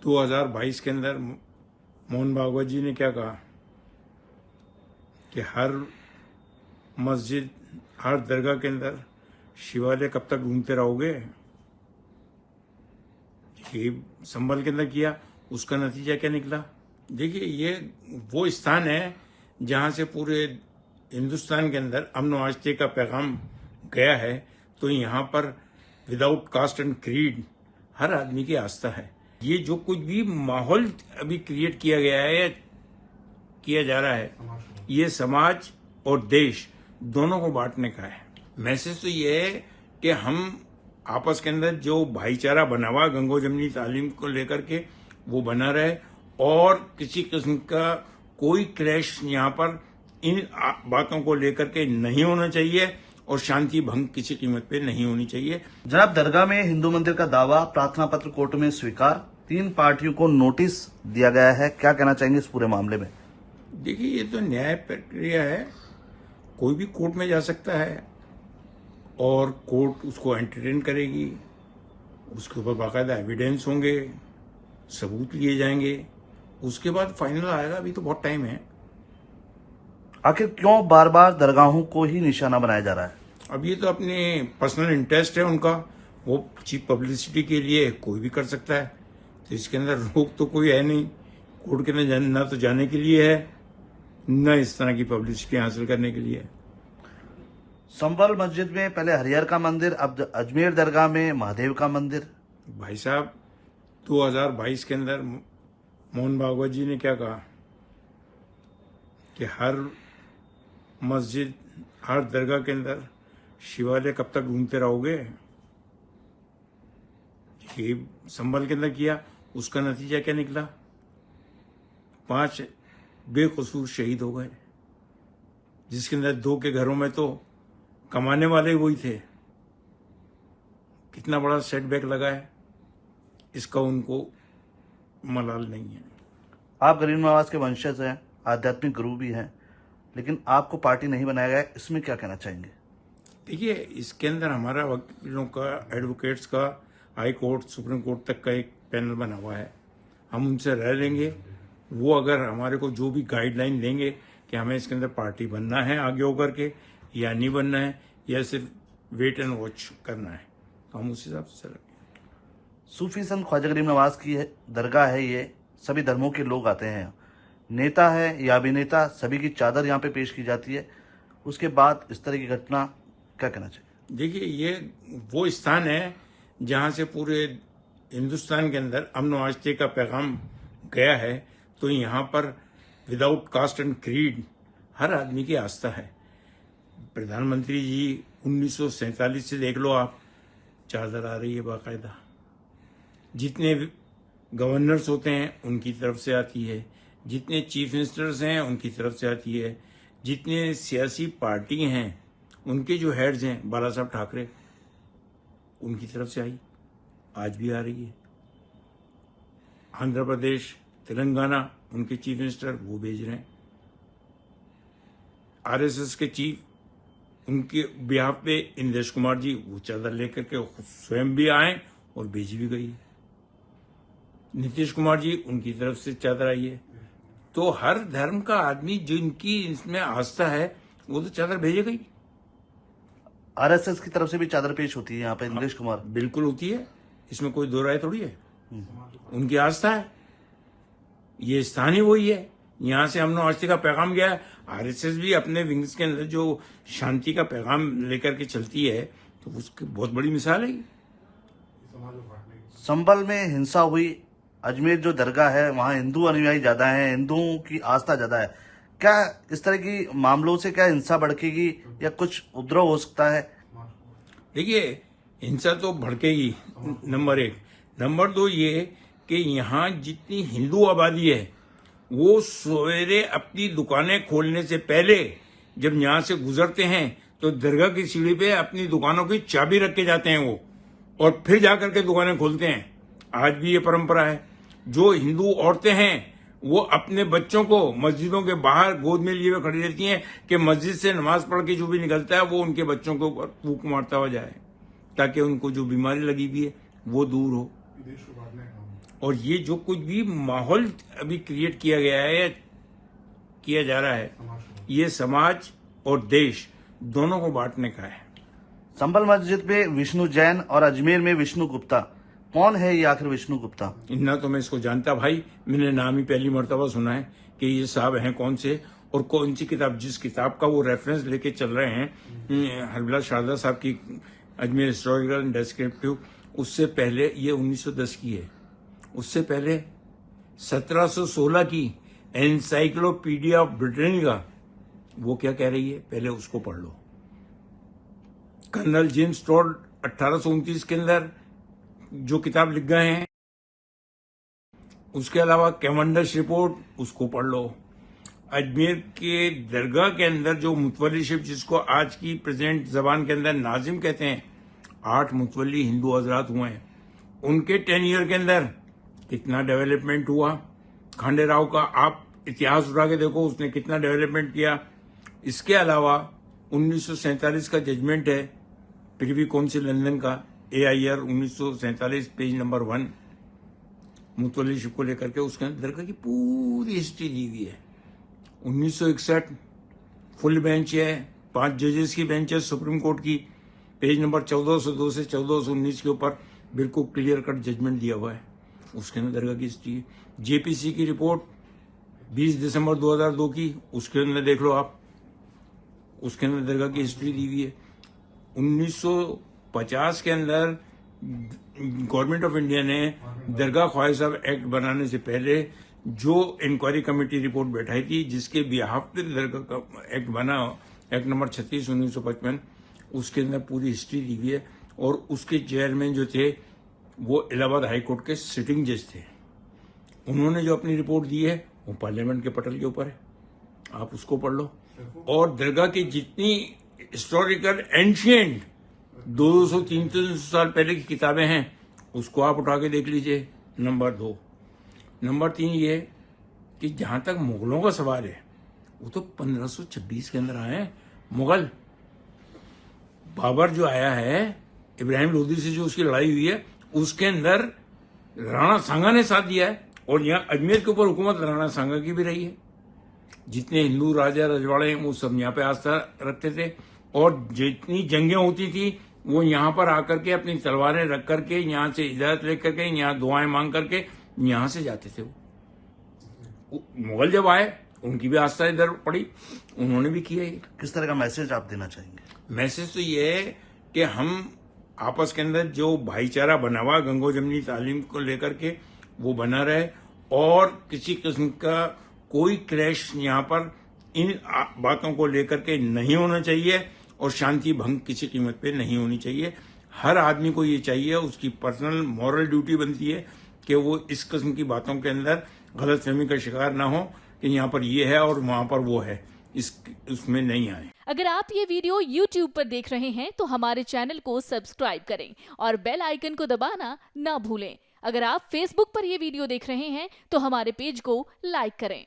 2022 के अंदर मोहन भागवत जी ने क्या कहा कि हर मस्जिद, हर दरगाह के अंदर शिवालय कब तक ढूंढते रहोगे। ये संभल के अंदर किया, उसका नतीजा क्या निकला। देखिए, ये वो स्थान है जहां से पूरे हिंदुस्तान के अंदर अमन व आस्थे का पैगाम गया है। तो यहाँ पर विदाउट कास्ट एंड क्रीड हर आदमी की आस्था है। ये जो कुछ भी माहौल अभी क्रिएट किया गया है, किया जा रहा है, ये समाज और देश दोनों को बांटने का है। मैसेज तो ये है कि हम आपस के अंदर जो भाईचारा बना हुआ गंगो जमनी तालीम को लेकर के वो बना रहे और किसी किस्म का कोई क्लैश यहाँ पर इन बातों को लेकर के नहीं होना चाहिए और शांति भंग किसी कीमत पे नहीं होनी चाहिए। जनाब, दरगाह में हिंदू मंदिर का दावा, प्रार्थना पत्र कोर्ट में स्वीकार, 3 पार्टियों को नोटिस दिया गया है। क्या कहना चाहेंगे इस पूरे मामले में? देखिए, ये तो न्याय प्रक्रिया है, कोई भी कोर्ट में जा सकता है और कोर्ट उसको एंटरटेन करेगी। उसके ऊपर बाकायदा एविडेंस होंगे, सबूत लिए जाएंगे, उसके बाद फाइनल आएगा। अभी तो बहुत टाइम है। आखिर क्यों बार बार दरगाहों को ही निशाना बनाया जा रहा है? अब ये तो अपने पर्सनल इंटरेस्ट है उनका, वो चीप पब्लिसिटी के लिए कोई भी कर सकता है। तो इसके अंदर रोक तो कोई है नहीं। कोर्ट के अंदर ना तो जाने के लिए है, न इस तरह की पब्लिसिटी हासिल करने के लिए है। संभल मस्जिद में पहले हरिहर का मंदिर, अब अजमेर दरगाह में महादेव का मंदिर। भाई साहब, 2022 के अंदर मोहन भागवत जी ने क्या कहा कि हर मस्जिद, हर दरगाह के अंदर शिवालय कब तक ढूंढते रहोगे। ये संभल के अंदर किया, उसका नतीजा क्या निकला। 5 बेकसूर शहीद हो गए, जिसके अंदर 2 के घरों में तो कमाने वाले वही थे। कितना बड़ा सेटबैक लगा है, इसका उनको मलाल नहीं है। आप गरीब नवाज के वंशज हैं, आध्यात्मिक गुरु भी हैं, लेकिन आपको पार्टी नहीं बनाया गया, इसमें क्या कहना चाहेंगे? देखिए, इसके अंदर हमारा वकीलों का, एडवोकेट्स का, हाई कोर्ट, सुप्रीम कोर्ट तक का एक पैनल बना हुआ है। हम उनसे रह लेंगे। वो अगर हमारे को जो भी गाइडलाइन देंगे कि हमें इसके अंदर पार्टी बनना है आगे होकर के या नहीं बनना है, या सिर्फ वेट एंड वॉच करना है, तो हम उस हिसाब से चलेंगे। सूफी संत ख्वाजा गरीब नवाज की दरगाह है ये, सभी धर्मों के लोग आते हैं। नेता है या अभिनेता, सभी की चादर यहाँ पे पेश की जाती है। उसके बाद इस तरह की घटना, क्या कहना चाहिए? देखिए, ये वो स्थान है जहां से पूरे हिंदुस्तान के अंदर अमन व आस्थे का पैगाम गया है। तो यहाँ पर विदाउट कास्ट एंड क्रीड हर आदमी की आस्था है। प्रधानमंत्री जी 1947 से देख लो आप, चादर आ रही है बाकायदा। जितने गवर्नर्स होते हैं उनकी तरफ से आती है, जितने चीफ मिनिस्टर्स हैं उनकी तरफ से आती है, जितने सियासी पार्टी हैं उनके जो हेड्स हैं, बाला साहब ठाकरे, उनकी तरफ से आई, आज भी आ रही है। आंध्र प्रदेश, तेलंगाना, उनके चीफ मिनिस्टर वो भेज रहे हैं। आरएसएस के चीफ, उनके बिहाफ पे इंदेश कुमार जी वो चादर लेकर के स्वयं भी आए और भेजी भी गई। नीतीश कुमार जी, उनकी तरफ से चादर आई है। तो हर धर्म का आदमी जिनकी इसमें आस्था है वो तो चादर भेजेगा ही। आरएसएस की तरफ से भी चादर पेश होती है यहाँ पे, इंदेश कुमार। बिल्कुल होती है, इसमें कोई दो राय थोड़ी है। उनकी आस्था है, ये स्थान ही वही है, यहाँ से अमन आस्थे का पैगाम गया है। आरएसएस भी अपने विंग्स के अंदर जो शांति का पैगाम लेकर के चलती है, तो उसकी बहुत बड़ी मिसाल है। संभल में हिंसा हुई, अजमेर जो दरगाह है वहाँ हिंदू अनुयायी ज्यादा हैं, हिंदुओं की आस्था ज्यादा है। क्या इस तरह की मामलों से क्या हिंसा भड़केगी या कुछ उपद्रव हो सकता है? देखिए, हिंसा तो भड़केगी, नंबर 1। नंबर 2 ये कि यहाँ जितनी हिंदू आबादी है वो सवेरे अपनी दुकानें खोलने से पहले जब यहाँ से गुजरते हैं तो दरगाह की सीढ़ी पे अपनी दुकानों की चाबी रख के जाते हैं वो, और फिर जाकर के दुकानें खोलते हैं। आज भी ये परंपरा है। जो हिंदू औरतें हैं वो अपने बच्चों को मस्जिदों के बाहर गोद में लिए हुए खड़ी रहती हैं कि मस्जिद से नमाज पढ़ के जो भी निकलता है वो उनके बच्चों के ऊपर फूंक मारता हुआ जाए, ताकि उनको जो बीमारी लगी हुई है वो दूर हो। और ये जो कुछ भी माहौल अभी क्रिएट किया गया है, किया जा रहा है, ये समाज और देश दोनों को बांटने का है। संभल मस्जिद में विष्णु जैन और अजमेर में विष्णु गुप्ता, कौन है ये आखिर विष्णु गुप्ता? इतना तो मैं इसको जानता भाई, मैंने नाम ही पहली मर्तबा सुना है कि ये साहब हैं कौन से और कौन सी किताब, जिस किताब का वो रेफरेंस लेके चल रहे हैं हरबिला शारदा साहब की अजमेर हिस्टोरिकल एंड डिस्क्रिप्टिव, उससे पहले ये 1910 की है, उससे पहले 1716 की एनसाइक्लोपीडिया ऑफ ब्रिटेनिका, वो क्या कह रही है पहले उसको पढ़ लो। कर्नल जेम्स टॉड 1829 के अंदर जो किताब लिख गए हैं, उसके अलावा कैवेंडिश रिपोर्ट, उसको पढ़ लो। अजमेर के दरगाह के अंदर जो मुतवल्ली, जिसको आज की प्रेजेंट जबान के अंदर नाजिम कहते हैं, 8 मुतवल्ली हिंदू हजरात हुए हैं। उनके 10 ईयर के अंदर कितना डेवलपमेंट हुआ, खांडे राव का आप इतिहास उठा के देखो, उसने कितना डेवलपमेंट किया। इसके अलावा 1947 का जजमेंट है प्रिवी काउंसिल लंदन का, AIR 1947 पेज नंबर 1, मुतवल्लीशिप को लेकर के, उसके अंदर दरगाह की पूरी हिस्ट्री दी हुई है। 1961 फुल बेंच है, 5 जजेस की बेंच है सुप्रीम कोर्ट की, पेज नंबर 1402 से 1419 के ऊपर बिल्कुल क्लियर कट जजमेंट दिया हुआ है, उसके अंदर दरगाह की हिस्ट्री है। JPC की रिपोर्ट 20 दिसंबर 2002 की, उसके अंदर देख लो आप, उसके अंदर दरगाह की हिस्ट्री दी हुई है। 1950 के अंदर गवर्नमेंट ऑफ इंडिया ने दरगाह ख्वाजा साहब एक्ट बनाने से पहले जो इंक्वायरी कमेटी रिपोर्ट बैठाई थी, जिसके बिहाफ पे दरगाह का एक्ट बना, एक्ट नंबर 36 1955, उसके अंदर पूरी हिस्ट्री दी हुई है। और उसके चेयरमैन जो थे वो इलाहाबाद हाई कोर्ट के सिटिंग जज थे। उन्होंने जो अपनी रिपोर्ट दी है वो पार्लियामेंट के पटल के ऊपर है, आप उसको पढ़ लो। और दरगाह की जितनी हिस्टोरिकल एंशियंट 200-300 साल पहले की किताबें हैं, उसको आप उठा के देख लीजिए। नंबर 2। नंबर 3 ये कि जहां तक मुगलों का सवाल है, वो तो 1526 के अंदर आए हैं मुगल। बाबर जो आया है, इब्राहिम लोदी से जो उसकी लड़ाई हुई है, उसके अंदर राणा सांगा ने साथ दिया है। और यहाँ अजमेर के ऊपर हुकूमत राणा सांगा की भी रही है। जितने हिंदू राजा रजवाड़े हैं वो सब यहाँ पे आस्था रखते थे, और जितनी जंगें होती थी वो यहाँ पर आकर के अपनी तलवारें रख करके, यहाँ से इजाजत लेकर के, यहाँ दुआएं मांग करके यहाँ से जाते थे। वो मुगल जब आए उनकी भी आस्था इधर पड़ी, उन्होंने भी किया ये। किस तरह का मैसेज आप देना चाहेंगे? मैसेज तो ये है कि हम आपस के अंदर जो भाईचारा बना हुआ गंगो जमनी तालीम को लेकर के, वो बना रहे, और किसी किस्म का कोई क्लैश यहाँ पर इन बातों को लेकर के नहीं होना चाहिए, और शांति भंग किसी कीमत पे नहीं होनी चाहिए। हर आदमी को ये चाहिए, उसकी पर्सनल मॉरल ड्यूटी बनती है कि वो इस किस्म की बातों के अंदर गलतफहमी का शिकार ना हो कि यहाँ पर ये है और वहां पर वो है, उसमें नहीं आए। अगर आप ये वीडियो YouTube पर देख रहे हैं तो हमारे चैनल को सब्सक्राइब करें और बेल आइकन को दबाना ना भूलें। अगर आप Facebook पर ये वीडियो देख रहे हैं तो हमारे पेज को लाइक करें।